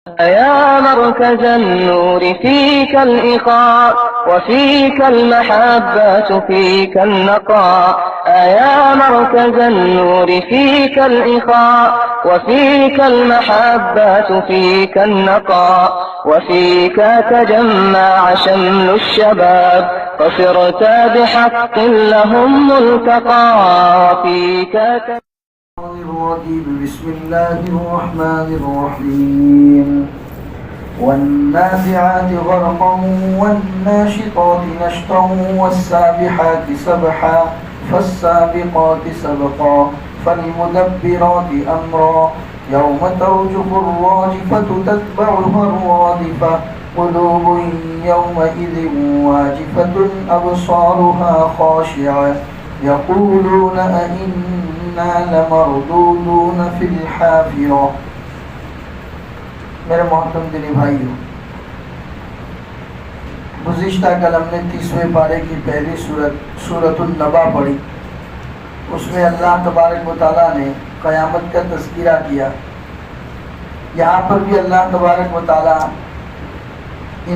يا مركز النور فيك الإخاء وفيك المحبة فيك النقاء يا مركز النور فيك الإخاء وفيك المحبة فيك النقاء وفيك تجمع شمل الشباب فصرت بحق لهم ملتقى وفيك بسم الله الرحمن الرحيم والنازعات غرقا والناشطات نشطا والسابحات سبحا فالسابقات سبقا فالمدبرات أمرا يوم ترجف الراجفة تتبعها الرادفة قلوب يومئذ واجفة أبصارها خاشعة يقولون أئنا لمردودون في الحافرة. میرے محترم دینی بھائیو، گزشتہ کل ہم نے 30ویں پارے کی پہلی سورۃ النبا پڑھی. اس میں اللہ تبارک و تعالیٰ نے قیامت کا تذکرہ کیا. یہاں پر بھی اللہ تبارک و تعالیٰ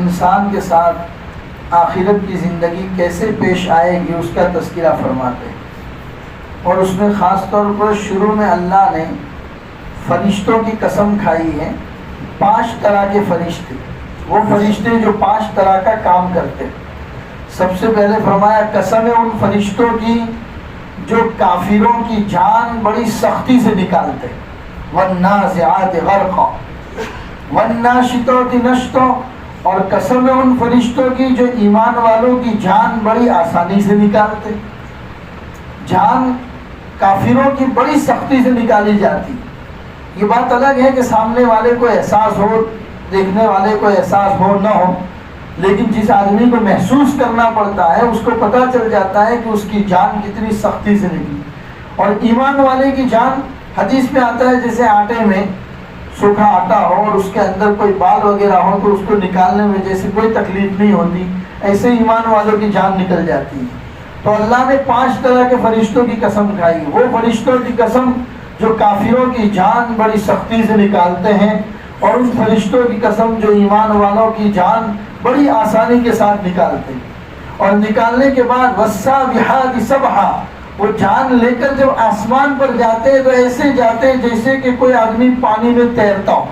انسان کے ساتھ آخرت کی زندگی کیسے پیش آئے گی اس کا تذکرہ فرماتے ہیں. اور اس میں خاص طور پر شروع میں اللہ نے فرشتوں کی قسم کھائی ہے. 5 طرح کے فرشتے، وہ فرشتے جو 5 طرح کا کام کرتے. سب سے پہلے فرمایا قسم ہے ان فرشتوں کی جو کافروں کی جان بڑی سختی سے نکالتے. والنازعات غرقا والناشطات نشطا، اور قسم ہے ان فرشتوں کی جو ایمان والوں کی جان بڑی آسانی سے نکالتے. جان کافروں کی بڑی سختی سے نکالی جاتی. یہ بات الگ ہے کہ سامنے والے کو احساس ہو، دیکھنے والے کو احساس ہو نہ ہو، لیکن جس آدمی کو محسوس کرنا پڑتا ہے اس کو پتہ چل جاتا ہے کہ اس کی جان کتنی سختی سے نکلی. اور ایمان والے کی جان حدیث میں آتا ہے جیسے آٹے میں سوکھا آٹا ہو اور اس کے اندر کوئی بال وغیرہ ہو تو اس کو نکالنے میں جیسے کوئی تکلیف نہیں ہوتی، ایسے ایمان والوں کی جان نکل جاتی ہے. تو اللہ نے 5 طرح کے فرشتوں کی قسم کھائی. وہ فرشتوں کی قسم جو کافروں کی جان بڑی سختی سے نکالتے ہیں، اور ان فرشتوں کی قسم جو ایمان والوں کی جان بڑی آسانی کے ساتھ نکالتے ہیں. اور نکالنے کے بعد والسابحات سبحا، وہ جان لے کر جب آسمان پر جاتے ہیں تو ایسے جاتے ہیں جیسے کہ کوئی آدمی پانی میں تیرتا ہو.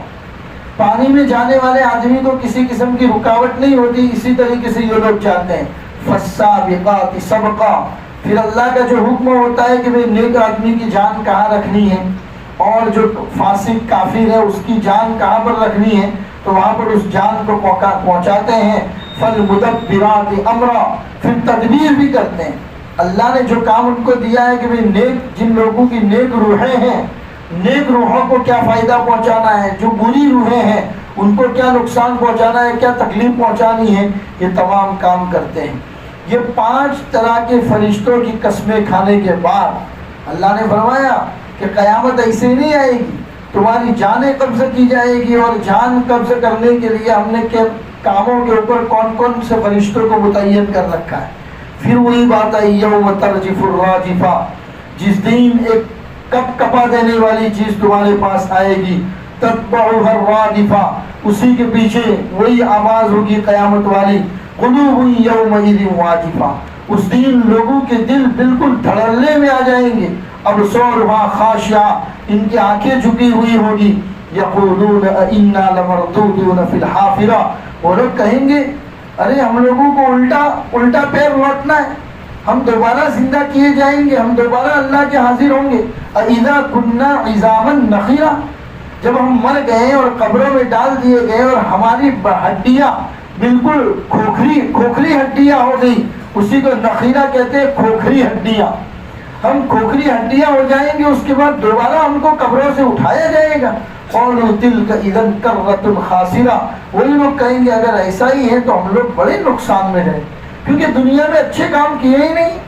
پانی میں جانے والے آدمی کو کسی قسم کی رکاوٹ نہیں ہوتی، اسی طریقے سے یہ لوگ جاتے ہیں. فالسابقات سبقا، پھر اللہ کا جو حکم ہوتا ہے کہ نیک آدمی کی جان کہاں رکھنی ہے اور جو فاسق کافر ہے اس کی جان کہاں پر رکھنی ہے، تو وہاں پر اس جان کو پہنچاتے ہیں. فالمدبرات امرا، پھر تدبیر بھی کرتے ہیں. اللہ نے جو کام ان کو دیا ہے کہ نیک، جن لوگوں کی نیک روحیں ہیں، نیک روحوں کو کیا فائدہ پہنچانا ہے، جو بری روحیں ہیں ان کو کیا نقصان پہنچانا ہے، کیا تکلیف پہنچانی ہے، یہ تمام کام کرتے ہیں. یہ 5 طرح کے فرشتوں کی قسمیں کھانے کے بعد اللہ نے فرمایا کہ قیامت ایسے نہیں آئے گی، تمہاری جانیں قبض کی جائے گی. اور جان قبض کرنے کے لیے ہم نے کیا کاموں کے اوپر کون کون سے فرشتوں کو متعین کر رکھا ہے. پھر وہی بات آئی یوم ترجف الراجفہ، جس دن ایک کپ کپا دینے والی چیز تمہارے پاس آئے گی. تتبعها الرادفہ، اسی کے پیچھے وہی آواز ہوگی قیامت والی. قلوب یومئذ واجفہ، اس دن لوگوں کے دل بالکل دھڑلنے میں آ جائیں گے. ابصارها خاشعہ، ان کی آنکھیں جھکی ہوئی ہوگی. یقولون انا لمردودون فی الحافرہ، وہ لوگ کہیں گے ارے ہم لوگوں کو الٹا پیر لوٹنا ہے، ہم دوبارہ زندہ کیے جائیں گے، ہم دوبارہ اللہ کے حاضر ہوں گے. اذا كنا عظاما نخرا، جب ہم مر گئے اور قبروں میں ڈال دیے گئے اور ہماری ہڈیاں بالکل کھوکھری ہڈیاں ہو گئی، اسی کو نخیرہ کہتے ہیں، کھوکھری ہڈیاں. ہم کھوکھری ہڈیاں ہو جائیں گے، اس کے بعد دوبارہ ہم کو قبروں سے اٹھایا جائے گا. قولوا تلک اذا کرۃ خاسرہ، وہی لوگ کہیں گے اگر ایسا ہی ہے تو ہم لوگ بڑے نقصان میں رہے، کیونکہ دنیا میں اچھے کام کیے ہی نہیں،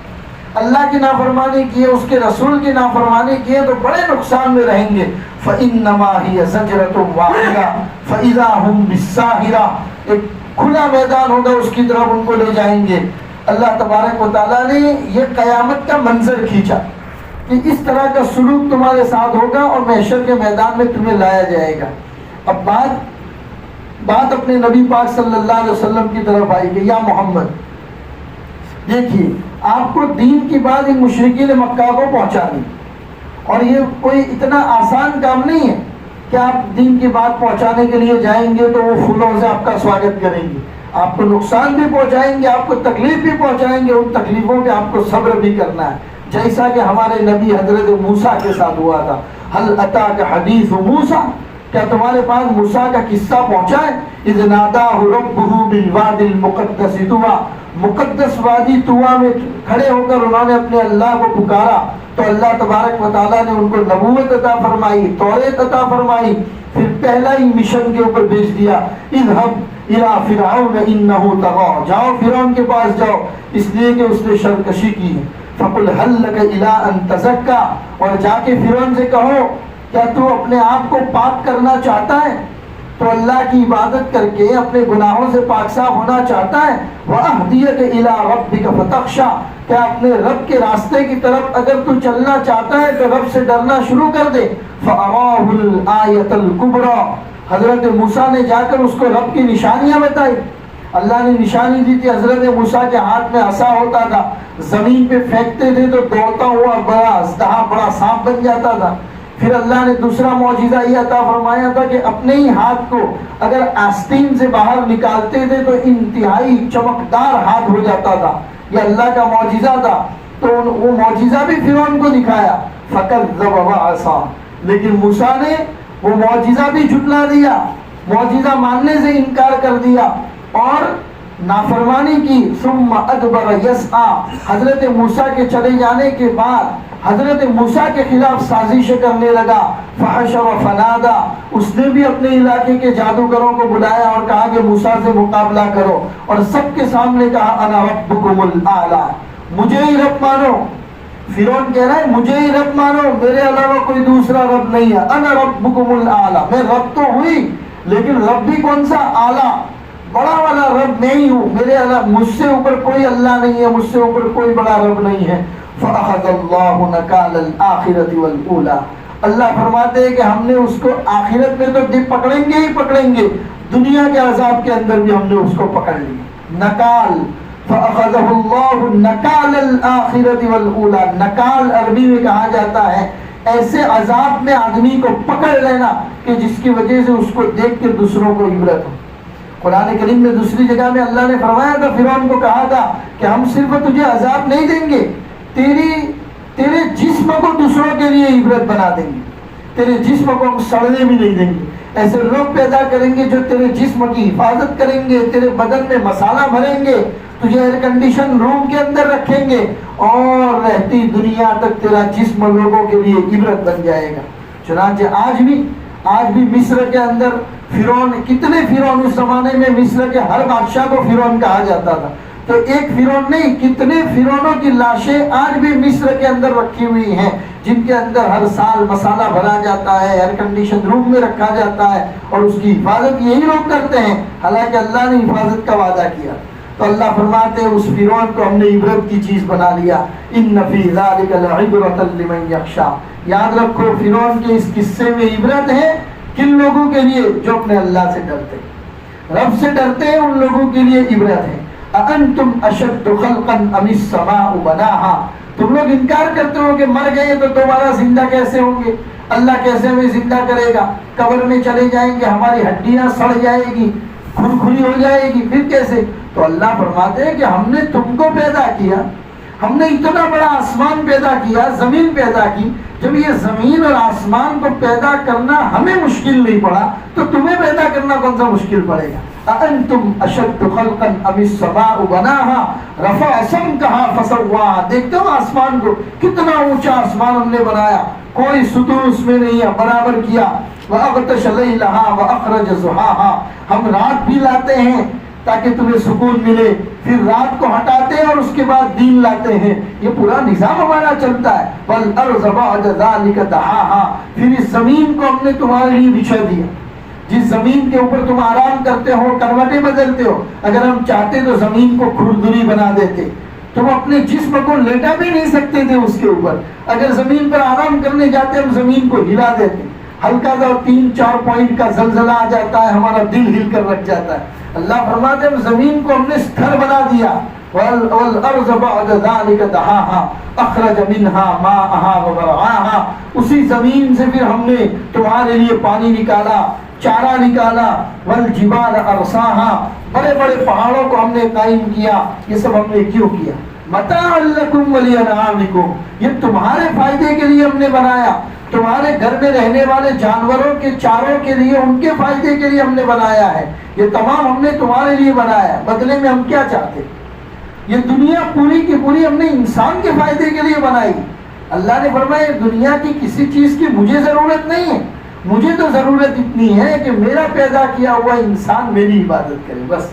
اللہ کی نافرمانی کیے، اس کے رسول کی نافرمانی کیے تو بڑے نقصان میں رہیں گے. فإنما هي زجرة واحدة فإذا هم بالساهرة، ایک کھلا میدان ہوگا، اس کی طرف ان کو لے جائیں گے. اللہ تبارک و تعالیٰ نے یہ قیامت کا منظر کھینچا کہ اس طرح کا سلوک تمہارے ساتھ ہوگا اور محشر کے میدان میں تمہیں لایا جائے گا. اب بات بات اپنے نبی پاک صلی اللہ علیہ وسلم کی طرف آئی کہ یا محمد دیکھیے آپ کو دین کی بات ان مشرکین مکہ کو پہنچانی، اور یہ کوئی اتنا آسان کام نہیں ہے کہ آپ دین کی بات پہنچانے کے لیے جائیں گے تو وہ پھولوں سے آپ کا سواگت کریں گے، آپ کو نقصان بھی پہنچائیں گے، آپ کو تکلیف بھی پہنچائیں گے، ان تکلیفوں پہ آپ کو صبر بھی کرنا ہے، جیسا کہ ہمارے نبی حضرت موسیٰ کے ساتھ ہوا تھا۔ حل اتاک حدیث موسیٰ، کیا تمہارے پاس موسیٰ کا قصہ پہنچا ہے؟ اذ ناداہ ربہ بالوادی المقدس طویٰ، مقدس وادی طویٰ میں کھڑے ہو کر انہوں نے اپنے اللہ کو پکارا تو اللہ تبارک و تعالیٰ نے ان کو نبوت عطا فرمائی، توریت عطا فرمائی، پھر پہلا ہی مشن کے اوپر بھیج دیا، اذهب الى فرعون انه طغى، جاؤ فرعون کے پاس جاؤ اس لیے کہ اس نے سرکشی کی ہے، فقل هل لك الى ان تزكى، اور جا کے فرعون سے کہو کیا تو اپنے آپ کو پاک کرنا چاہتا ہے، تو اللہ کی عبادت کر کے اپنے گناہوں سے پاک صاف ہونا چاہتا ہے، وَأَهْدِيَكَ إِلَىٰ رَبِّكَ فَتَخْشَىٰ، کیا اپنے رب کے راستے کی طرف اگر تو چلنا چاہتا ہے تو رب سے ڈرنا شروع کر دے۔ فَأَرَاهُ الْآيَةَ الْكُبْرَىٰ، حضرت موسیٰ نے جا کر اس کو رب کی نشانیاں بتائی، اللہ نے نشانی دی تھی، حضرت موسیٰ کے ہاتھ میں عصا ہوتا تھا، زمین پہ پھینکتے تھے تو دوڑتا ہوا بڑا اژدہا، بڑا سانپ بن جاتا تھا۔ پھر اللہ نے دوسرا معجزہ یہ عطا فرمایا تھا کہ اپنے ہی ہاتھ کو اگر آستین سے باہر نکالتے تھے تو انتہائی چمکدار ہاتھ ہو جاتا تھا، یہ اللہ کا معجزہ تھا، تو وہ معجزہ بھی فرعون کو دکھایا، فَكَذَّبَ وَعَصَىٰ، لیکن موسیٰ نے وہ معجزہ بھی جھٹلا دیا، معجزہ ماننے سے انکار کر دیا اور نافرمانی کی۔ ثُمَّ أَدْبَرَ يَسْعَىٰ، حضرت موسیٰ کے چلے جانے کے بعد حضرت موسیٰ کے خلاف سازشیں کرنے لگا، فحشر فنادى، اس نے بھی اپنے علاقے کے جادوگروں کو بلایا اور کہا کہ موسیٰ سے مقابلہ کرو، اور سب کے سامنے کہا انا ربکم الاعلیٰ، مجھے ہی رب مانو۔ فرعون کہہ رہا ہے مجھے ہی رب مانو، میرے علاوہ کوئی دوسرا رب نہیں ہے، انا ربکم الاعلیٰ، میں رب تو ہوئی لیکن رب بھی کون سا؟ اعلیٰ، بڑا والا رب میں ہی ہوں، میرے علاوہ مجھ سے اوپر کوئی اللہ نہیں ہے، مجھ سے اوپر کوئی بڑا رب نہیں ہے۔ فَأَخَذَ اللَّهُ نَكَالَ الْآخِرَةِ وَالْأُولَىٰ، اللہ فرماتے ہیں کہ ہم نے اس کو آخرت میں تو پکڑیں گے ہی پکڑیں گے، دنیا کے عذاب کے اندر بھی ہم نے اس کو پکڑ لیا۔ نکال، فَأَخَذَهُ اللَّهُ نَكَالَ الْآخِرَةِ وَالْأُولَىٰ، نکال عربی میں کہا جاتا ہے ایسے عذاب میں آدمی کو پکڑ لینا کہ جس کی وجہ سے اس کو دیکھ کے دوسروں کو عبرت ہو۔ قرآن کریم میں دوسری جگہ میں اللہ نے فرمایا تھا، فرعون کو کہا تھا کہ ہم صرف تجھے عذاب نہیں دیں گے، تیرے جسم کو دوسروں کے لیے عبرت بنا دیں گے، تیرے جسم کو ہم سڑنے بھی نہیں دیں گے، ایسے لوگ پیدا کریں گے جو تیرے جسم کی حفاظت کریں گے، تیرے بدن میں مسالہ بھریں گے، تجھے ایئر کنڈیشن روم کے اندر رکھیں گے، اور رہتی دنیا تک تیرا جسم لوگوں کے لیے عبرت بن جائے گا۔ چنانچہ آج بھی مصر کے اندر فرعون، کتنے فرعون اس زمانے میں مصر کے ہر بادشاہ کو فرعون کہا جاتا تھا، تو ایک فرعون نہیں کتنے فرعونوں کی لاشیں آج بھی مصر کے اندر رکھی ہوئی ہیں، جن کے اندر ہر سال مسالہ بھرا جاتا ہے، ایئر کنڈیشن روم میں رکھا جاتا ہے، اور اس کی حفاظت یہی لوگ کرتے ہیں، حالانکہ اللہ نے حفاظت کا وعدہ کیا۔ تو اللہ فرماتے ہیں اس فرعون کو ہم نے عبرت کی چیز بنا لیا۔ ان فی ذلک لعبرۃ لمن یخشی، یاد رکھو فرعون کے اس قصے میں عبرت ہے کن لوگوں کے لیے؟ جو اپنے اللہ سے ڈرتے ہیں، رب سے ڈرتے ہیں، ان لوگوں کے لیے عبرت ہے۔ اَأَنْتُمْ أَشَدُّ خَلْقًا أَمِ السَّمَاءُ بَنَاهَا، تم لوگ انکار کرتے ہو کہ مر گئے تو دوبارہ زندہ کیسے ہوں گے، اللہ کیسے ہمیں زندہ کرے گا، قبر میں چلے جائیں گے، ہماری ہڈیاں سڑ جائے گی، کھرکھری ہو جائے گی، پھر کیسے؟ تو اللہ فرماتے ہیں کہ ہم نے تم کو پیدا کیا، ہم نے اتنا بڑا آسمان پیدا کیا، زمین پیدا کی، جب یہ زمین اور آسمان کو پیدا کرنا ہمیں مشکل نہیں پڑا تو تمہیں پیدا کرنا کون سا مشکل پڑے گا؟ أَأَنْتُمْ أَشَدُّ خَلْقًا أَمِ السَّمَاءُ بَنَاهَا رَفَعَ سَمْكَهَا فَسَوَّاهَا، دیکھتے ہو آسمان کو، کتنا اونچا آسمان ہم نے بنایا، کوئی ستون اس میں نہیں ہے، برابر کیا۔ وَأَغْطَشَ لَيْلَهَا وَأَخْرَجَ ضُحَاهَا، ہم رات بھی لاتے ہیں تاکہ تمہیں سکون ملے، پھر رات کو ہٹاتے ہیں اور اس کے بعد دین لاتے ہیں، یہ پورا نظام ہمارا چلتا ہے۔ وَالْأَرْضَ بَعْدَ ذَلِكَ دَحَاهَا، پھر اس زمین کو ہم نے تمہارے لیے بچھا دیا، جس زمین کے اوپر تم آرام کرتے ہو، کروٹیں بدلتے ہو، اگر ہم چاہتے تو زمین کو کھردری بنا دیتے، تم اپنے جسم کو لیٹا بھی نہیں سکتے تھے اس کے اوپر، اگر زمین پر آرام کرنے جاتے ہم زمین کو ہلا دیتے، ہلکا سا 3-4 پوائنٹ کا زلزلہ آ جاتا ہے ہمارا دل ہل کر رکھ جاتا ہے. اللہ فرماتے ہیں زمین کو ہم نے ستھر بنا دیا. وَالْأَرْضَ بَعْدَ ذَلِكَ دَحَاهَا أَخْرَجَ مِنْهَا مَاءَهَا وَمَرْعَاهَا. اسی زمین سے پھر ہم نے تمہارے لیے پانی نکالا, چارہ نکالا. وَالْجِبَالَ أَرْسَاهَا, بڑے بڑے پہاڑوں کو ہم نے قائم کیا. یہ سب ہم نے کیوں کیا؟ مَتَاعًا لَكُمْ وَلِأَنْعَامِكُمْ, یہ تمہارے فائدے کے لیے ہم نے بنایا. تمہارے گھر میں رہنے والے جانوروں کے چاروں کے لیے, ان کے فائدے کے لیے ہم نے بنایا ہے. یہ تمام ہم نے تمہارے لیے بنایا ہے. بدلے میں ہم کیا چاہتے؟ یہ دنیا پوری کی پوری ہم نے انسان کے فائدے کے لیے بنائی. اللہ نے فرمایا دنیا کی کسی چیز کی مجھے ضرورت نہیں ہے, مجھے تو ضرورت اتنی ہے کہ میرا پیدا کیا ہوا انسان میری عبادت کرے. بس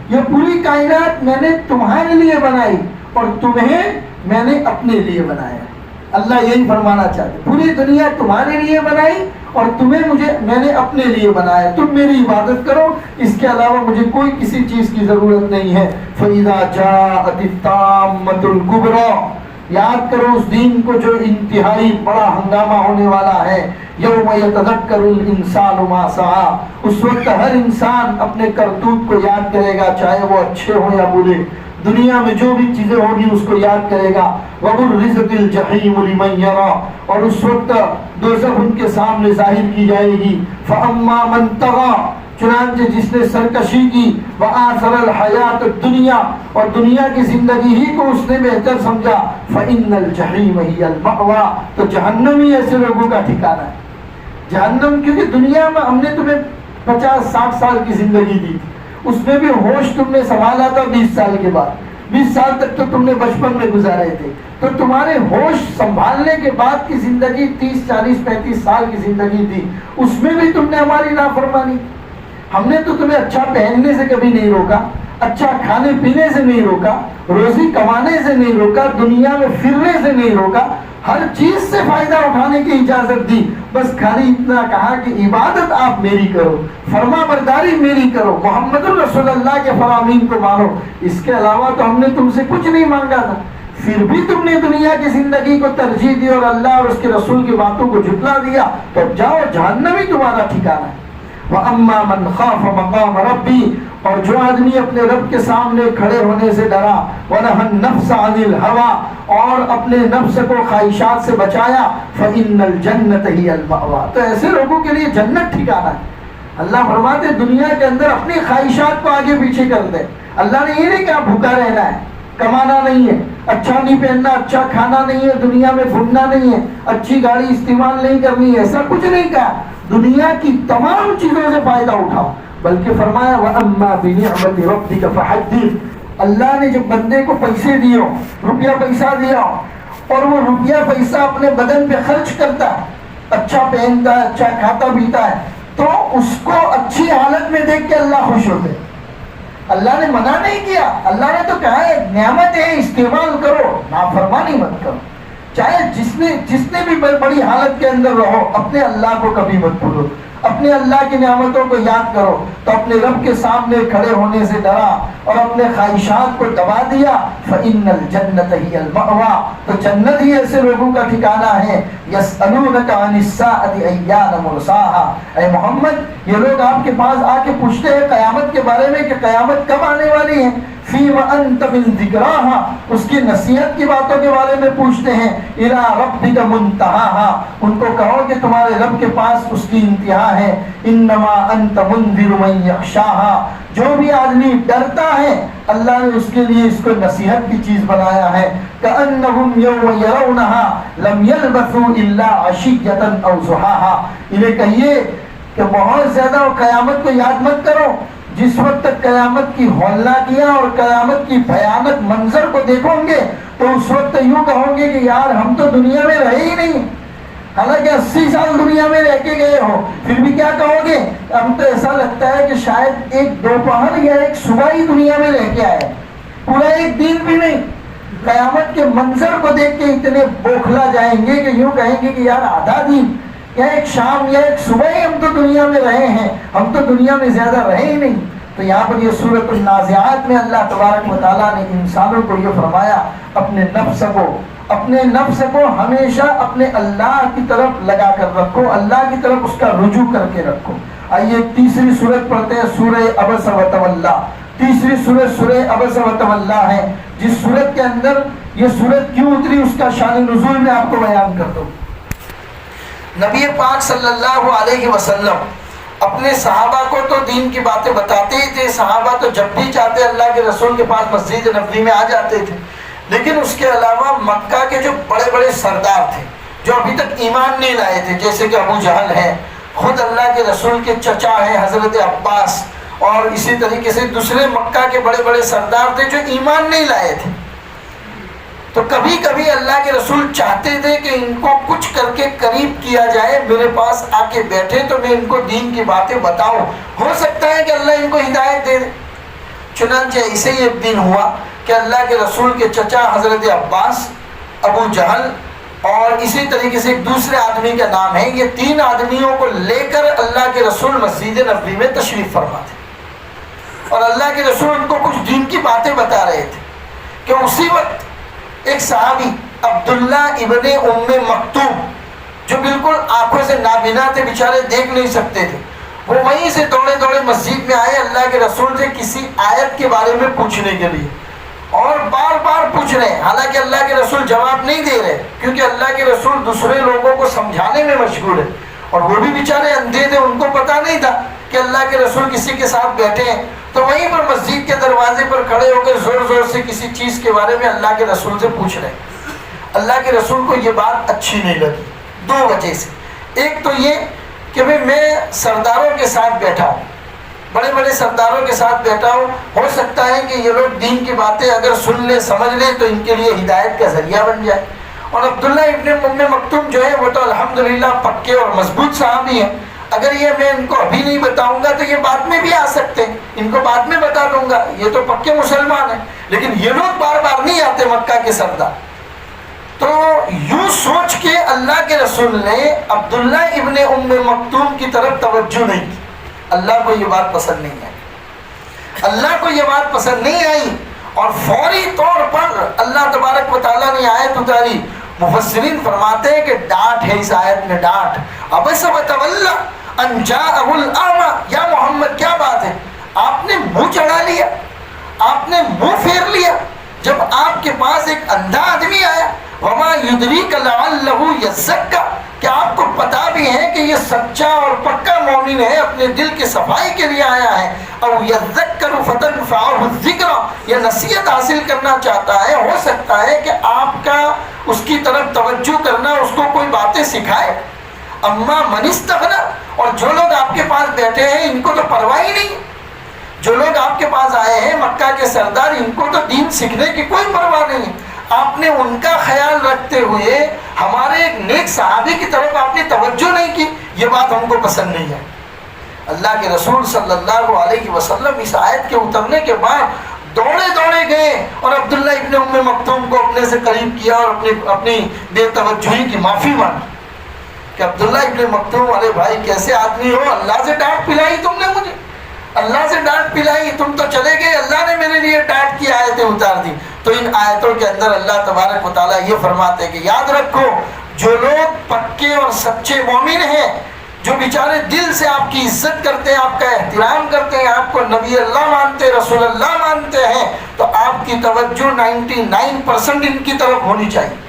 یہ پوری کائنات میں نے تمہارے لیے بنائی اور تمہیں میں نے اپنے لیے بنایا. اللہ یہی فرمانا چاہتے, پوری دنیا تمہارے لیے بنائی اور تمہیں میں نے اپنے لیے بنایا. تم میری عبادت کرو, اس کے علاوہ مجھے کوئی کسی چیز کی ضرورت نہیں ہے. فَإِذَا جَاءَتِ الطَّامَّةُ الْكُبْرَى, یاد کرو اس دن کو جو انتہائی بڑا ہنگامہ ہونے والا ہے. یوم یتذکر الانسان ما سعی, اس وقت ہر انسان اپنے کرتوت کو یاد کرے گا, چاہے وہ اچھے ہوں یا برے. دنیا میں جو بھی چیزیں ہوگی اس کو یاد کرے گا. وَبُرِّزَتِ الْجَحِيمُ لِمَنْ يَرَى, اور اس وقت دوزخ ان کے سامنے ظاہر کی جائے گی. فَأَمَّا مَنْ طَغَى, چنانچہ جس نے سرکشی کی. وَآثَرَ الْحَيَاةَ الدُّنْيَا, اور دنیا کی زندگی ہی کو اس نے بہتر سمجھا. فَإِنَّ الْجَحِيمَ هِيَ الْمَأْوَى, تو جہنم ہی ایسے لوگوں کا ٹھکانہ ہے. جہنم, کیونکہ دنیا میں ہم نے تمہیں 50-60 سال کی زندگی دی تھی, اس میں بھی ہوش تم نے سنبھالا تھا 20 سال کے بعد. 20 سال تک تو تم نے بچپن میں گزارے تھے, تو تمہارے ہوش سنبھالنے کے بعد کی زندگی 30-40-35 سال کی زندگی تھی. اس میں بھی تم نے ہماری نافرمانی. ہم نے تو تمہیں اچھا پہننے سے کبھی نہیں روکا, اچھا کھانے پینے سے نہیں روکا, روزی کمانے سے نہیں روکا, دنیا میں پھرنے سے نہیں روکا, ہر چیز سے فائدہ اٹھانے کی اجازت دی. بس خالی اتنا کہا کہ عبادت آپ میری کرو, فرما برداری میری کرو, محمد الرسول اللہ کے فرامین کو مانو. اس کے علاوہ تو ہم نے تم سے کچھ نہیں مانگا تھا. پھر بھی تم نے دنیا کی زندگی کو ترجیح دی اور اللہ اور اس کے رسول کی باتوں کو جھٹلا دیا, تو جاؤ جہنم ہی تمہارا ٹھکانہ ہے. وَأَمَّا مَنْ خَافَ مَقَامَ رَبِّهِ, اور جو آدمی اپنے رب کے سامنے کھڑے ہونے سے ڈرا. وَنَهَى النَّفْسَ عَنِ الْهَوَىٰ, اور اپنے نفس کو خواہشات سے بچایا. فَإِنَّ الْجَنَّةَ هِيَ الْمَأْوَىٰ, تو ایسے لوگوں کے لیے جنت ٹھکانہ ہے. اللہ فرماتے دنیا کے اندر اپنی خواہشات کو آگے پیچھے کر دے. اللہ نے یہ نہیں کہا بھوکا رہنا ہے, کمانا نہیں ہے, اچھا نہیں پہننا, اچھا کھانا نہیں ہے, دنیا میں گھومنا نہیں ہے, اچھی گاڑی استعمال نہیں کرنی ہے, ایسا کچھ نہیں کہا. دنیا کی تمام چیزوں سے فائدہ اٹھاؤ, بلکہ فرمایا وَأَمَّا بِنِعْمَةِ رَبِّكَ فَحَدِّثْ. اللہ نے جب بندے کو پیسے دیے, روپیہ پیسہ دیا, اور وہ روپیہ پیسہ اپنے بدن پہ خرچ کرتا ہے, اچھا پہنتا ہے, اچھا کھاتا پیتا ہے, تو اس کو اچھی حالت میں دیکھ کے اللہ خوش ہوتے. اللہ نے منع نہیں کیا, اللہ نے تو کہا ہے نعمت ہے استعمال کرو, نافرمانی مت کرو. چاہے جس نے بھی بڑی حالت کے اندر رہو, اپنے اللہ کو کبھی مت بھولو, اپنے اللہ کی نعمتوں کو یاد کرو. تو اپنے رب کے سامنے کھڑے ہونے سے ڈرا اور اپنے خواہشات کو دبا دیا. فَإِنَّ الْجَنَّةَ هِيَ الْمَأْوَىٰ, تو جنت ہی ایسے لوگوں کا ٹھکانہ ہے. يَسْأَلُونَكَ عَنِ السَّاعَةِ أَيَّانَ مُرْسَاهَا, اے محمد یہ لوگ آپ کے پاس آ کے پوچھتے ہیں قیامت کے بارے میں کہ قیامت کب آنے والی ہے. فِيمَ أَنْتَ مِنْ ذِكْرَاهَا, اس کی نصیحت کی باتوں کے بارے میں پوچھتے ہیں. إِلَىٰ رَبِّكَ مُنْتَهَاهَا, ان کو کہو کہ تمہارے رب کے پاس اس کی انتہا ہے. إِنَّمَا أَنْتَ مُنْذِرُ مَنْ يَخْشَاهَا, جو بھی آدمی ڈرتا ہے اللہ نے اس کے لیے اس کو نصیحت کی چیز بنایا ہے. كَأَنَّهُمْ يَوْمَ يَرَوْنَهَا لَمْ يَلْبَثُوا إِلَّا عَشِيَّةً أَوْ ضُحَاهَا. انہیں کہیے کہ بہت زیادہ قیامت کو یاد مت کرو, جس وقت تک قیامت کی ہولناکیاں اور قیامت کی بھیانک منظر کو دیکھو گے تو اس وقت یوں کہو گے کہ یار ہم تو دنیا میں رہے ہی نہیں, حالانکہ 80 سال دنیا میں رہ کے گئے ہو, پھر بھی کیا کہو گے؟ ہم تو ایسا لگتا ہے کہ شاید ایک دوپہر یا ایک صبح ہی دنیا میں رہ کے آئے, پورا ایک دن بھی نہیں. قیامت کے منظر کو دیکھ کے اتنے بوکھلا جائیں گے کہ یوں کہیں گے کہ یار آدھا دن یا ایک شام یا ایک صبح ہی ہم تو دنیا میں رہے ہیں, ہم تو دنیا میں زیادہ رہے ہی نہیں. تو یہاں پر یہ سورۃ النازعات میں اللہ تبارک و تعالیٰ نے انسانوں کو یہ فرمایا اپنے نفس کو اپنے نفس کو ہمیشہ اپنے اللہ کی طرف لگا کر رکھو، اللہ کی طرف اس کا رجوع کر کے رکھو۔ آئیے تیسری سورت پڑھتے ہیں، سورہ عبس و تولیٰ۔ تیسری سورت سورہ عبس و تولیٰ ہے، جس سورت کے اندر یہ سورت کیوں اتری اس کا شان نزول میں آپ کو بیان کر دوں۔ نبی پاک صلی اللہ علیہ وسلم اپنے صحابہ کو تو دین کی باتیں بتاتے ہی تھے، صحابہ تو جب بھی چاہتے اللہ کے رسول کے پاس مسجد نبوی میں آ جاتے تھے، لیکن اس کے علاوہ مکہ کے جو بڑے بڑے سردار تھے جو ابھی تک ایمان نہیں لائے تھے، جیسے کہ ابو جہل ہے، خود اللہ کے رسول کے چچا ہیں حضرت عباس، اور اسی طریقے سے دوسرے مکہ کے بڑے بڑے سردار تھے جو ایمان نہیں لائے تھے، تو کبھی کبھی اللہ کے رسول چاہتے تھے کہ ان کو کچھ کر کے قریب کیا جائے، میرے پاس آ کے بیٹھے تو میں ان کو دین کی باتیں بتاؤں، ہو سکتا ہے کہ اللہ ان کو ہدایت دے دے۔ چنانچہ ایسے ہی ایک دن ہوا کہ اللہ کے رسول کے چچا حضرت عباس، ابو جہل اور اسی طریقے سے ایک دوسرے آدمی کا نام ہے، یہ تین آدمیوں کو لے کر اللہ کے رسول مسجد نبوی میں تشریف فرما تھے، اور اللہ کے رسول ان کو کچھ دین کی باتیں بتا رہے تھے کہ اسی وقت ایک صحابی عبداللہ ابن ام مکتوم، جو بالکل آنکھوں سے نابینا تھے، بیچارے دیکھ نہیں سکتے تھے، وہ وہیں سے دوڑے دوڑے مسجد میں آئے اللہ کے رسول سے کسی آیت کے بارے میں پوچھنے کے لیے، اور بار بار پوچھ رہے ہیں، حالانکہ اللہ کے رسول جواب نہیں دے رہے، کیونکہ اللہ کے رسول دوسرے لوگوں کو سمجھانے میں مشغول ہے، اور وہ بھی بیچارے اندھے تھے، ان کو پتہ نہیں تھا کہ اللہ کے رسول کسی کے ساتھ بیٹھے ہیں، تو وہیں پر مسجد کے دروازے پر کھڑے ہو کر زور زور سے کسی چیز کے بارے میں اللہ کے رسول سے پوچھ رہے ہیں۔ اللہ کے رسول کو یہ بات اچھی نہیں لگی، دو وجہ سے۔ ایک تو یہ کہ میں سرداروں کے ساتھ بیٹھا ہوں، بڑے بڑے سرداروں کے ساتھ بیٹھا ہوں، ہو سکتا ہے کہ یہ لوگ دین کی باتیں اگر سن لیں سمجھ لیں تو ان کے لیے ہدایت کا ذریعہ بن جائے، اور عبداللہ ابن ام مکتوم جو ہے وہ تو الحمدللہ پکے اور مضبوط صحابی ہیں، اگر یہ میں ان کو ابھی نہیں بتاؤں گا تو یہ بعد میں بھی آ سکتے ہیں، ان کو بعد میں بتا دوں گا، یہ تو پکے مسلمان ہیں، لیکن یہ لوگ بار بار نہیں آتے مکہ کے سردار۔ تو یوں سوچ کے اللہ کے رسول نے عبداللہ ابن ام مکتوم کی طرف توجہ نہیں کی، اللہ کو یہ بات پسند نہیں آئی، اللہ کو یہ بات پسند نہیں آئی، اور فوری طور پر اللہ تبارک و تعالیٰ نے آیت اتاری۔ مفسرین فرماتے ہیں کہ ڈانٹ ہے اس آیت میں، ڈانٹ، عبس و تولیٰ ان جاءہ الاعمی، یا محمد کیا بات ہے، آپ نے منہ چڑھا لیا، آپ نے منہ پھیر لیا جب آپ کے پاس ایک اندھا آدمی آیا، وما یدریک لعلہ یزکا، کہ آپ کو پتا بھی ہے کہ یہ سچا اور پکا مومن ہے، اپنے دل کی صفائی کے لیے آیا ہے، او یذکر فتنفعہ الذکر، یہ نصیحت حاصل کرنا چاہتا ہے، ہو سکتا ہے کہ آپ کا اس کی طرف توجہ کرنا اس کو کوئی باتیں سکھائے۔ اما من استغنی، اور جو لوگ آپ کے پاس بیٹھے ہیں ان کو تو پرواہ ہی نہیں، جو لوگ آپ کے پاس آئے ہیں مکہ کے سردار، ان کو تو دین سیکھنے کی کوئی پرواہ نہیں ہے، آپ نے ان کا خیال رکھتے ہوئے ہمارے ایک نیک صحابی کی طرف آپ نے توجہ نہیں کی، یہ بات ہم کو پسند نہیں ہے۔ اللہ کے رسول صلی اللہ علیہ وسلم اس آیت کے اترنے کے بعد دوڑے دوڑے گئے اور عبداللہ ابن ام مکتوم کو اپنے سے قریب کیا اور اپنی بے توجہی کی معافی مانگی کہ عبداللہ ابن مکتوم، ارے بھائی کیسے آدمی ہو، اللہ سے ڈانٹ پلائی تم نے مجھے، اللہ سے ڈانٹ پلائی، تم تو چلے گئے، اللہ نے میرے لیے ڈانٹ کی آیتیں اتار دی۔ تو ان آیتوں کے اندر اللہ تبارک و تعالیٰ یہ فرماتے ہیں کہ یاد رکھو، جو لوگ پکے اور سچے مومن ہیں، جو بیچارے دل سے آپ کی عزت کرتے ہیں، آپ کا احترام کرتے ہیں، آپ کو نبی اللہ مانتے، رسول اللہ مانتے ہیں، تو آپ کی توجہ 99% ان کی طرف ہونی چاہیے۔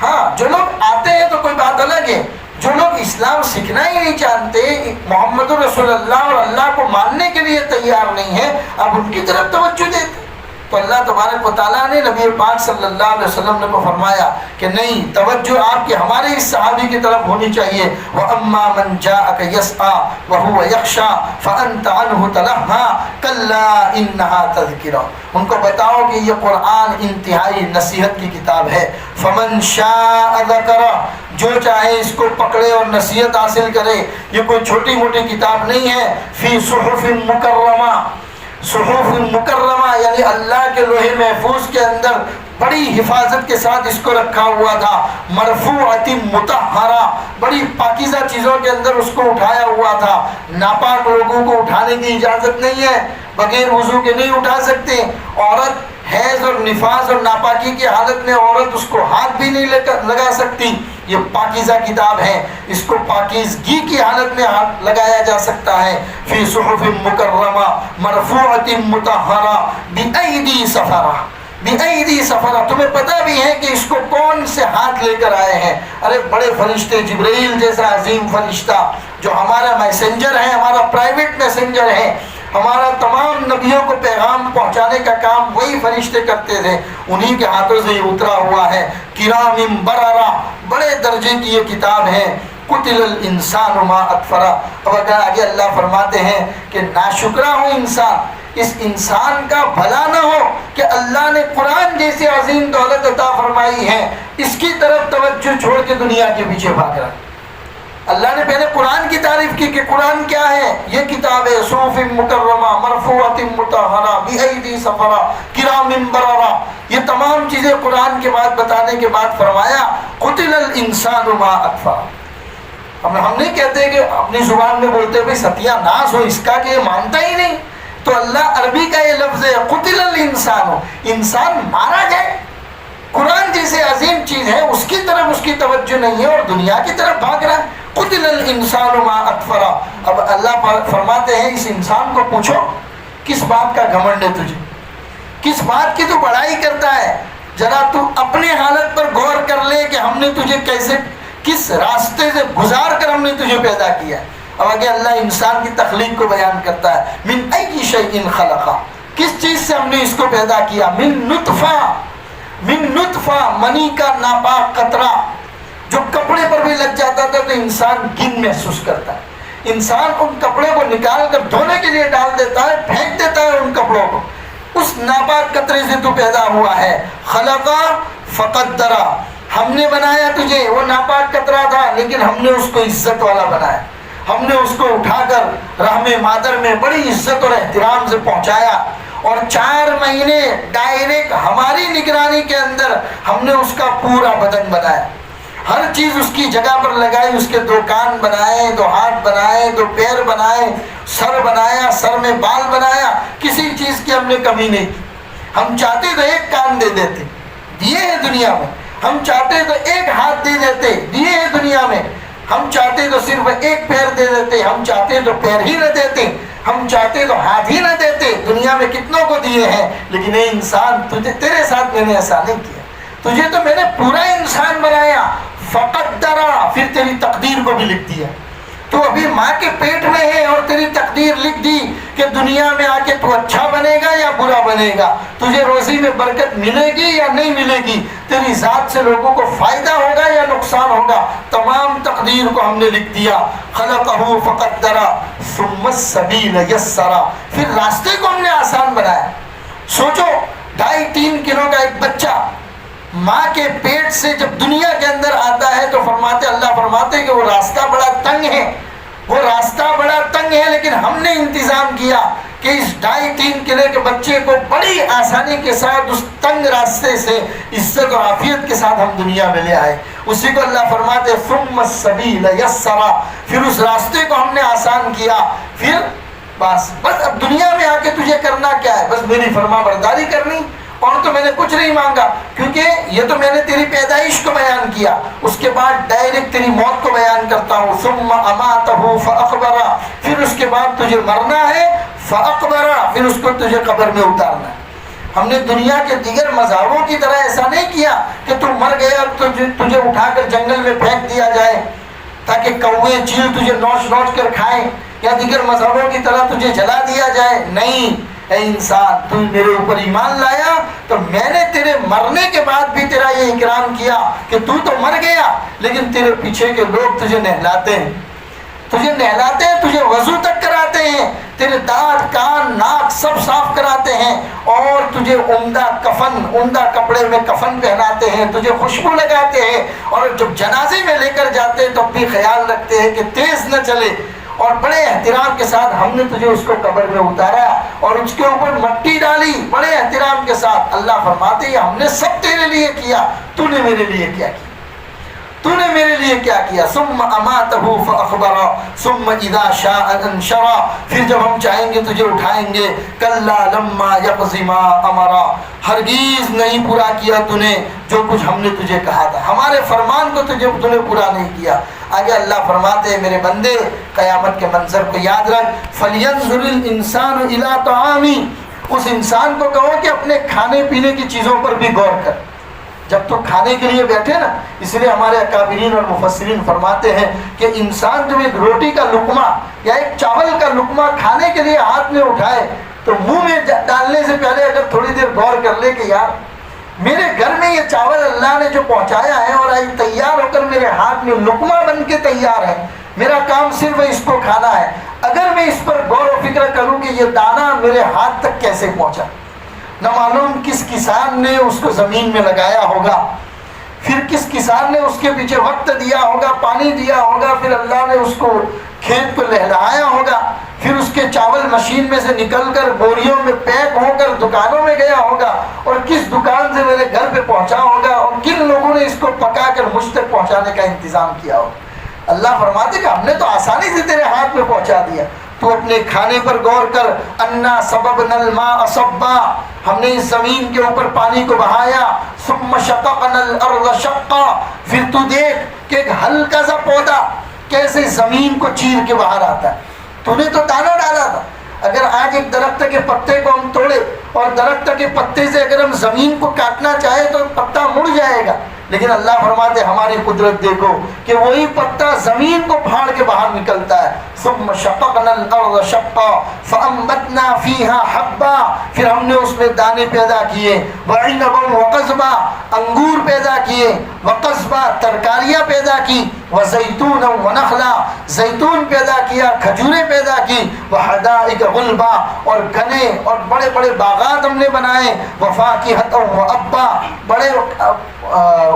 ہاں، جو لوگ آتے ہیں تو کوئی بات الگ ہے، جو لوگ اسلام سیکھنا ہی نہیں چاہتے، محمد رسول اللہ اور اللہ کو ماننے کے لیے تیار نہیں ہے، آپ ان کی طرف توجہ دیتے۔ تو اللہ تبارک و تعالیٰ نے نبی پاک صلی اللہ علیہ وسلم نے کو فرمایا کہ نہیں، توجہ آپ کی ہمارے اس صحابی کی طرف ہونی چاہیے۔ وَأَمَّا مَنْ جَاءَكَ يَسْعَىٰ وَهُوَ يَخْشَىٰ فَأَنْتَ عَنْهُ تَلَهَّىٰ كَلَّا إِنَّهَا تَذْكِرَةٌ، ان کو بتاؤ کہ یہ قرآن انتہائی نصیحت کی کتاب ہے۔ فَمَنْ شَاءَ ذَكَرَهُ، جو چاہے اس کو پکڑے اور نصیحت حاصل کرے، یہ کوئی چھوٹی موٹی کتاب نہیں ہے۔ فی صحف مکرمہ، صحف مکرمہ یعنی اللہ کے لوح محفوظ کے اندر بڑی حفاظت کے ساتھ اس کو رکھا ہوا تھا۔ مرفوعۃ مطہرہ، بڑی پاکیزہ چیزوں کے اندر اس کو اٹھایا ہوا تھا۔ ناپاک لوگوں کو اٹھانے کی اجازت نہیں ہے، بغیر وضو کے نہیں اٹھا سکتے، عورت حیض اور نفاس اور ناپاکی کی حالت میں عورت اس کو ہاتھ بھی نہیں لگا سکتی. یہ پاکیزہ کتاب ہے, اس کو پاکیزگی کی حالت میں ہاتھ لگایا جا سکتا ہے. فی صحف مکرمہ مرفوعۃ مطہرہ بأیدی سفرہ, بأیدی سفرہ. تمہیں پتہ بھی ہے کہ اس کو کون سے ہاتھ لے کر آئے ہیں؟ ارے بڑے فرشتے, جبرائیل جیسا عظیم فرشتہ جو ہمارا میسنجر ہے, ہمارا پرائیویٹ میسنجر ہے, ہمارا تمام نبیوں کو پیغام پہنچانے کا کام وہی فرشتے کرتے تھے, انہی کے ہاتھوں سے یہ اترا ہوا ہے. کرام بررہ, بڑے درجے کی یہ کتاب ہے. قتل الانسان ما اکفرہ. اب اگر آگے اللہ فرماتے ہیں کہ ناشکرہ ہو انسان, اس انسان کا بھلا نہ ہو کہ اللہ نے قرآن جیسی عظیم دولت عطا فرمائی ہے, اس کی طرف توجہ چھوڑ کے دنیا کے پیچھے بھاگ رہا ہے. اللہ نے پہلے قرآن کی تعریف کی کہ قرآن کیا ہے, یہ کتاب ہے صحف مکرمہ مرفوعۃ مطہرہ بأیدی سفرہ کرام بررہ. یہ تمام چیزیں قرآن کے بعد بتانے کے بعد فرمایا قتل الانسان ما اکفرہ. ہم نہیں کہتے کہ اپنی زبان میں بولتے بھائی ستیہ ناس ہو اس کا کہ یہ مانتا ہی نہیں, تو اللہ عربی کا یہ لفظ ہے قتل الانسان, انسان مارا جائے. قرآن جیسے عظیم چیز ہے اس کی طرف اس کی توجہ نہیں ہے اور دنیا کی طرف بھاگ رہا ہے. قتل الانسان ما اکفرہ. اب اللہ فرماتے ہیں اس انسان کو پوچھو کس بات کا گھمنڈ ہے تجھے, کس بات کی تو بڑائی کرتا ہے. ذرا تو اپنے حالت پر غور کر لے کہ ہم نے تجھے کیسے, کس راستے سے گزار کر ہم نے تجھے پیدا کیا. اب آگے اللہ انسان کی تخلیق کو بیان کرتا ہے. من ای شیء خلقہ, کس چیز سے ہم نے اس کو پیدا کیا. من نطفہ, من نطفہ منی کا ناپاک قطرہ جو کپڑے پر بھی لگ جاتا تھا تو انسان گن محسوس کرتا ہے. انسان ان کپڑے کو نکال کر دھونے کے لیے ڈال دیتا ہے, پھینک دیتا ہے ان کپڑوں کو. اس ناپاک قطرے سے تو پیدا ہوا ہے. خلقہ فقدرہ, ہم نے بنایا تجھے, وہ ناپاک قطرہ تھا لیکن ہم نے اس کو عزت والا بنایا. ہم نے اس کو اٹھا کر رحم مادر میں بڑی عزت اور احترام سے پہنچایا اور 4 مہینے ڈائریکٹ ہماری نگرانی کے اندر ہم نے اس کا پورا بدن بنایا. ہر چیز اس کی جگہ پر لگائی, اس کے 2 کان بنائے, 2 ہاتھ بنائے, 2 پیر بنائے, سر بنایا, سر میں بال بنایا. کسی چیز کی ہم نے کمی نہیں کی. ہم چاہتے تو 1 کان دے دیتے, دیے ہیں دنیا میں. ہم چاہتے تو 1 ہاتھ دے دیتے, دیے ہیں دنیا میں. ہم چاہتے تو صرف 1 پیر دے دیتے, ہم چاہتے تو پیر ہی نہ دیتے, ہم چاہتے تو ہاتھ ہی نہ دیتے. دنیا میں کتنوں کو دیے ہیں, لیکن اے انسان تجھے, تیرے ساتھ میں نے ایسا نہیں کیا. تجھے تو میں نے پورا انسان بنایا. فقدرہ, پھر تیری تقدیر کو بھی لکھ دیا. تو ابھی ماں کے پیٹ میں ہے اور تیری تقدیر لکھ دی کہ دنیا میں آ کے تو اچھا بنے گا یا برا بنے گا, تجھے روزی میں برکت ملے گی یا نہیں ملے گی, تیری ذات سے لوگوں کو فائدہ ہوگا یا نقصان ہوگا. تمام تقدیر کو ہم نے لکھ دیا. خلقہ فقدرہ ثم السبیل یسرہ, پھر راستے کو ہم نے آسان بنایا. سوچو 2.5-3 کلو کا ایک بچہ ماں کے پیٹ سے جب دنیا کے اندر آتا ہے تو فرماتے, اللہ فرماتے کہ وہ راستہ بڑا تنگ ہے, وہ راستہ بڑا تنگ ہے, لیکن ہم نے انتظام کیا کہ اس 2.5-3 کلو کے بچے کو بڑی آسانی کے ساتھ اس تنگ راستے سے عزت اور عافیت کے ساتھ ہم دنیا میں لے آئے. اسی کو اللہ فرماتے ثم السبیل یسرہ, پھر اس راستے کو ہم نے آسان کیا. پھر بس اب دنیا میں آ کے تجھے کرنا کیا ہے, بس میری فرما برداری کرنی, اور تو میں نے کچھ نہیں مانگا, کیونکہ یہ تو میں نے تیری پیدائش کو بیان کیا, اس کے بعد ڈائریکٹ تیری موت کو بیان کرتا ہوں. ثم اماتہ فاقبرہ, پھر اس کے بعد تجھے مرنا ہے. فاقبرہ, پھر اس کو تجھے قبر میں اتارنا ہے. ہم نے دنیا کے دیگر مذہبوں کی طرح ایسا نہیں کیا کہ تو مر گیا تو تجھے اٹھا کر جنگل میں پھینک دیا جائے تاکہ کوے چیل تجھے نوچ نوچ کر کھائیں, یا دیگر مذہبوں کی طرح تجھے جلا دیا جائے. نہیں, اے انسان تو میرے اوپر ایمان لایا تو میں نے تیرے مرنے کے بعد بھی تیرا یہ اکرام کیا کہ تو مر گیا, لیکن تیرے پیچھے کے لوگ تجھے نہلاتے ہیں, تجھے وضو تک کراتے ہیں, تیرے دانت کان ناک سب صاف کراتے ہیں, اور تجھے عمدہ کپڑے میں کفن پہناتے ہیں, تجھے خوشبو لگاتے ہیں, اور جب جنازے میں لے کر جاتے ہیں تو بھی خیال رکھتے ہیں کہ تیز نہ چلے, اور بڑے احترام کے ساتھ ہم نے تجھے اس کو قبر میں اتارا اور اس کے اوپر مٹی ڈالی بڑے احترام کے ساتھ. اللہ فرماتے ہیں ہم نے سب تیرے لیے کیا, تو نے میرے لیے کیا کیا. تو نے میرے لیے کیا کیا؟ ثم اماتہ فاخبر ثم اذا شاء انشر، پھر جب ہم چاہیں گے تجھے اٹھائیں گے، کلا لما یقض ما امرا، ہرگز نہیں پورا کیا تو نے جو کچھ ہم نے تجھے کہا تھا، ہمارے فرمان کو تو نے پورا نہیں کیا۔ آگے اللہ فرماتے ہیں میرے بندے قیامت کے منظر کو یاد رکھ، فلینظر الانسان الی طعامی، اس انسان کو کہو کہ اپنے کھانے پینے کی چیزوں پر بھی غور کر۔ جب تو کھانے کے لیے بیٹھے نا، اس لیے ہمارے اکابرین اور مفسرین فرماتے ہیں کہ انسان جب ایک روٹی کا لقمہ یا ایک چاول کا لقمہ کھانے کے لیے ہاتھ میں اٹھائے تو منہ میں ڈالنے سے پہلے اگر تھوڑی دیر غور کر لے کہ یار میرے گھر میں یہ چاول اللہ نے جو پہنچایا ہے اور آج تیار ہو کر میرے ہاتھ میں لقمہ بن کے تیار ہے، میرا کام صرف اس کو کھانا ہے، اگر میں اس پر غور و فکر کروں کہ یہ دانہ میرے ہاتھ تک کیسے پہنچا، نہ معلوم کس کسان نے اس کو زمین میں لگایا ہوگا، پھر کس کسان نے اس کے پیچھے وقت دیا ہوگا، پانی دیا ہوگا، پھر اللہ نے اس کو کھیت پہ لہلایا ہوگا، پھر اس کے چاول مشین میں سے نکل کر بوریوں میں پیک ہو کر دکانوں میں گیا ہوگا، اور کس دکان سے میرے گھر پہ پہنچا ہوگا، اور کن لوگوں نے اس کو پکا کر مجھ تک پہنچانے کا انتظام کیا ہوگا۔ اللہ فرماتے کہ ہم نے تو آسانی سے تیرے ہاتھ میں پہنچا دیا، تو اپنے کھانے پر غور کر۔ انا سببنا الماء صبا، ہم نے اس زمین کے اوپر پانی کو بہایا، ثم شققنا الارض شقا، پھر تو دیکھ کہ ایک ہلکا سا پودا کیسے زمین کو چیر کے باہر آتا ہے، تو نے تو دانا ڈالا تھا، اگر آج ایک درخت کے پتے کو ہم توڑے اور درخت کے پتے سے اگر ہم زمین کو کاٹنا چاہے تو پتا مڑ جائے گا، لیکن اللہ فرماتے ہماری قدرت دیکھو کہ وہی پتا زمین کو پھاڑ کے باہر نکلتا ہے۔ ثم شققنا الارض شقا فانبتنا فيها حبا، پھر ہم نے اس میں دانے پیدا کیے، وعنبا وقضبا، انگور پیدا کیے، وقضبا ترکاریاں پیدا کی، وزیتونا ونخلا، زیتون پیدا کیا، کھجوریں پیدا کی، وحدائق غلبا، اور گنے اور بڑے بڑے باغات ہم نے بنائے، وفاکہۃ وابا، بڑے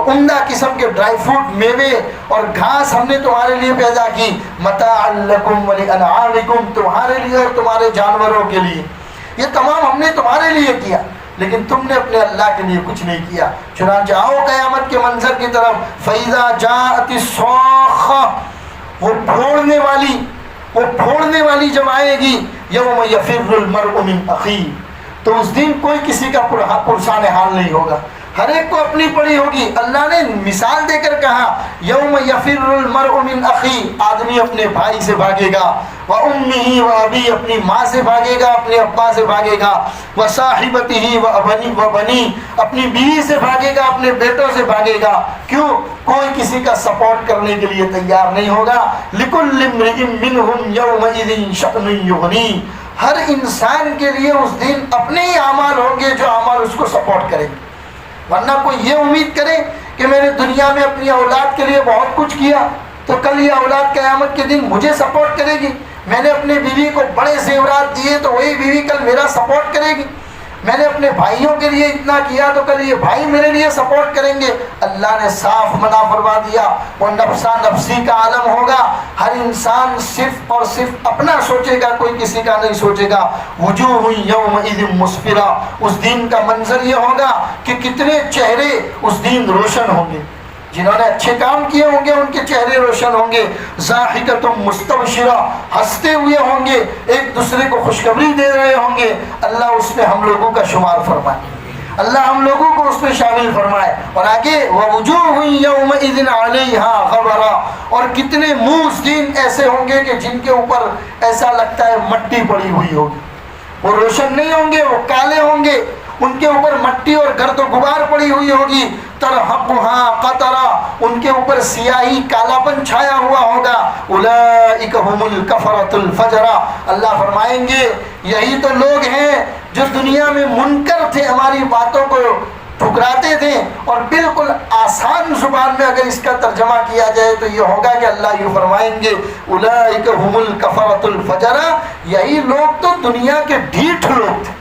عمدہ قسم کے ڈرائی فروٹ، میوے اور گھاس ہم نے تمہارے لیے پیدا کی، متاعا لکم ولانعامکم، تمہارے لیے اور تمہارے جانوروں کے لیے، یہ تمام ہم نے تمہارے لیے کیا، لیکن تم نے اپنے اللہ کے لیے کچھ نہیں کیا۔ چنانچہ آؤ قیامت کے منظر کی طرف، فَإِذَا جَاءَتِ الصَّاخَّةُ، وہ پھوڑنے والی جب آئے گی، یوم یفر المرء من اخیہ، تو اس دن کوئی کسی کا پرسان حال نہیں ہوگا، ہر ایک کو اپنی پڑی ہوگی۔ اللہ نے مثال دے کر کہا یوم یفر المرء من اخی، آدمی اپنے بھائی سے بھاگے گا، وامہ وابی، اپنی ماں سے بھاگے گا، اپنے ابا سے بھاگے گا، وصاحبتہ وبنی، اپنی بیوی سے بھاگے گا، اپنے بیٹوں سے بھاگے گا۔ کیوں؟ کوئی کسی کا سپورٹ کرنے کے لیے تیار نہیں ہوگا۔ لکل امرئ منہم یومئذ شأن یغنی، ہر انسان کے لیے اس دن اپنے ہی اعمال ہوں گے جو اعمال اس کو سپورٹ کریں گے، ورنہ کوئی یہ امید کرے کہ میں نے دنیا میں اپنی اولاد کے لیے بہت کچھ کیا تو کل یہ اولاد قیامت کے دن مجھے سپورٹ کرے گی، میں نے اپنے بیوی کو بڑے زیورات دیے تو وہی بیوی کل میرا سپورٹ کرے گی، میں نے اپنے بھائیوں کے لیے اتنا کیا تو کل یہ بھائی میرے لیے سپورٹ کریں گے۔ اللہ نے صاف منع فرما دیا، وہ نفسا نفسی کا عالم ہوگا، ہر انسان صرف اور صرف اپنا سوچے گا، کوئی کسی کا نہیں سوچے گا۔ وجوہ یومئذ مسفرہ، اس دن کا منظر یہ ہوگا کہ کتنے چہرے اس دن روشن ہوں گے، جنہوں نے اچھے کام کیے ہوں گے ان کے چہرے روشن ہوں گے، ضاحکۃ مستبشرہ، ہنستے ہوئے ہوں گے، ایک دوسرے کو خوشخبری دے رہے ہوں گے۔ اللہ اس میں ہم لوگوں کا شمار فرمائے، اللہ ہم لوگوں کو اس میں شامل فرمائے۔ اور آگے ووجوہ یومئذ علیہا غبرہ، اور کتنے منہ اس دن ایسے ہوں گے کہ جن کے اوپر ایسا لگتا ہے مٹی پڑی ہوئی ہوگی، وہ روشن نہیں ہوں گے، وہ کالے ہوں گے، ان کے اوپر مٹی اور گرد و غبار پڑی ہوئی ہوگی۔ ترہقھا قطرہ، ان کے اوپر سیاہی کالا پن چھایا ہوا ہوگا۔ اولئک ھم الکفرۃ الفجرہ، اللہ فرمائیں گے یہی تو لوگ ہیں جو دنیا میں منکر تھے، ہماری باتوں کو ٹھکراتے تھے، اور بالکل آسان زبان میں اگر اس کا ترجمہ کیا جائے تو یہ ہوگا کہ اللہ یہ فرمائیں گے اولئک ھم الکفرۃ الفجرہ، یہی لوگ تو دنیا کے ڈھیٹھ لوگ تھے،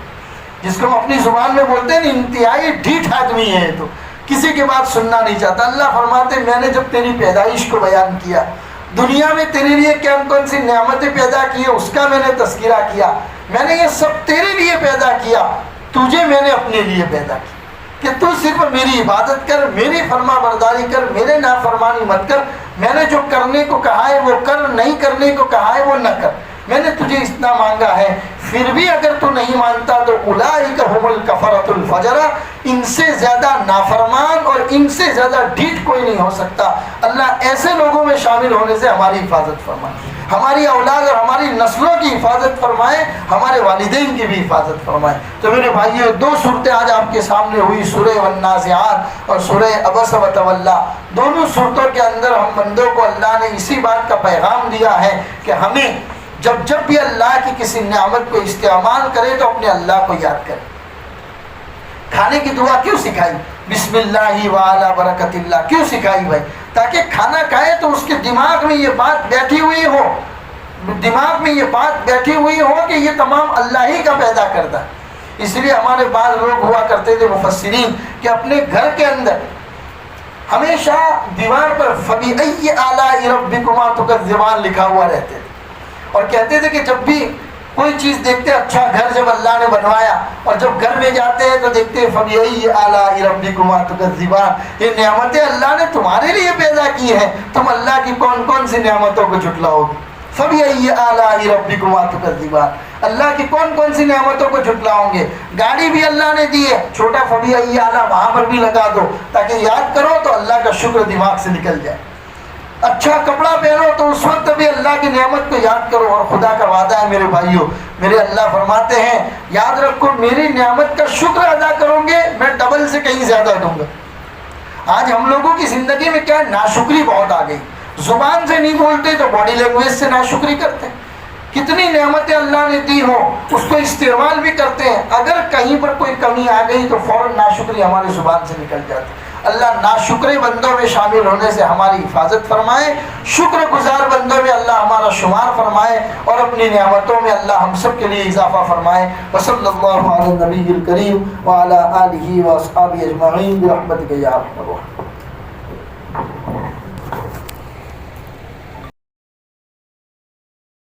جس کو ہم اپنی زبان میں بولتے ہیں انتہائی ڈھیٹھ آدمی ہے، تو کسی کی بات سننا نہیں چاہتا۔ اللہ فرماتے میں نے جب تیری پیدائش کو بیان کیا، دنیا میں تیرے لیے کون سی نعمتیں پیدا کی ہے اس کا میں نے تذکرہ کیا، میں نے یہ سب تیرے لیے پیدا کیا، تجھے میں نے اپنے لیے پیدا کیا۔ کہ تو صرف میری عبادت کر، میری فرما برداری کر، میرے نافرمانی مت کر، میں نے جو کرنے کو کہا ہے وہ کر، نہیں کرنے کو کہا ہے وہ نہ کر، میں نے تجھے اتنا مانگا ہے، پھر بھی اگر تو نہیں مانتا تو اولئک هم الکفرۃ الفجرہ، ان سے زیادہ نافرمان اور ان سے زیادہ ڈھیٹ کوئی نہیں ہو سکتا۔ اللہ ایسے لوگوں میں شامل ہونے سے ہماری حفاظت فرمائے، ہماری اولاد اور ہماری نسلوں کی حفاظت فرمائے، ہمارے والدین کی بھی حفاظت فرمائے۔ تو میرے بھائیو، دو صورتیں آج آپ کے سامنے ہوئی، سورہ والنازعات اور سورہ عبس وتولی۔ دونوں صورتوں کے اندر ہم بندوں کو اللہ نے اسی بات کا پیغام دیا ہے کہ ہمیں جب بھی اللہ کی کسی نعمت کو استعمال کرے تو اپنے اللہ کو یاد کرے۔ کھانے کی دعا کیوں سکھائی؟ بسم اللہ وعلی برکت اللہ کیوں سکھائی بھائی؟ تاکہ کھانا کھائے تو اس کے دماغ میں یہ بات بیٹھی ہوئی ہو، دماغ میں یہ بات بیٹھی ہوئی ہو کہ یہ تمام اللہ ہی کا پیدا کردہ۔ اس لیے ہمارے بعض لوگ ہوا کرتے تھے مفسرین کہ اپنے گھر کے اندر ہمیشہ دیوار پر فَبِأَيِّ آلَاءِ رَبِّكُمَا تُكَذِّبَانِ لکھا ہوا رہتے تھے، اور کہتے تھے کہ جب بھی کوئی چیز دیکھتے، اچھا گھر جب اللہ نے بنوایا اور جب گھر میں جاتے ہیں تو دیکھتے ہیں فَبِأَيِّ آلَاءِ رَبِّكُمَا تُكَذِّبَانِ، یہ نعمتیں اللہ نے تمہارے لیے پیدا کی ہیں، تم اللہ کی کون کون سی نعمتوں کو جھٹلاؤ گے؟ فَبِأَيِّ آلَاءِ رَبِّكُمَا تُكَذِّبَانِ، اللہ کی کون کون سی نعمتوں کو جھٹلاؤں گے؟ گاڑی بھی اللہ نے دی ہے، چھوٹا فَبِأَيِّ آلَاء وہاں پر بھی لگا دو تاکہ یاد کرو تو اللہ کا شکر دماغ سے نکل جائے۔ اچھا کپڑا پہنو تو اس وقت بھی اللہ کی نعمت کو یاد کرو، اور خدا کا وعدہ ہے میرے بھائیوں، میرے اللہ فرماتے ہیں یاد رکھو میری نعمت کا شکر ادا کرو گے میں ڈبل سے کہیں زیادہ دوں گا۔ آج ہم لوگوں کی زندگی میں کیا ناشکری بہت آ گئی، زبان سے نہیں بولتے تو باڈی لینگویج سے ناشکری کرتے ہیں۔ کتنی نعمتیں اللہ نے دی ہو اس کو استعمال بھی کرتے ہیں، اگر کہیں پر کوئی کمی آ گئی تو فوراً ناشکری ہماری زبان سے نکل جاتی ہے۔ اللہ ناشکرے بندوں میں شامل ہونے سے ہماری حفاظت فرمائے، شکر گزار بندوں میں اللہ ہمارا شمار فرمائے، اور اپنی نعمتوں میں اللہ ہم سب کے لیے اضافہ فرمائے۔ وصلی اللہ علی النبی الکریم وعلی آلہ واصحابہ اجمعین برحمتک یا ارحم الراحمین۔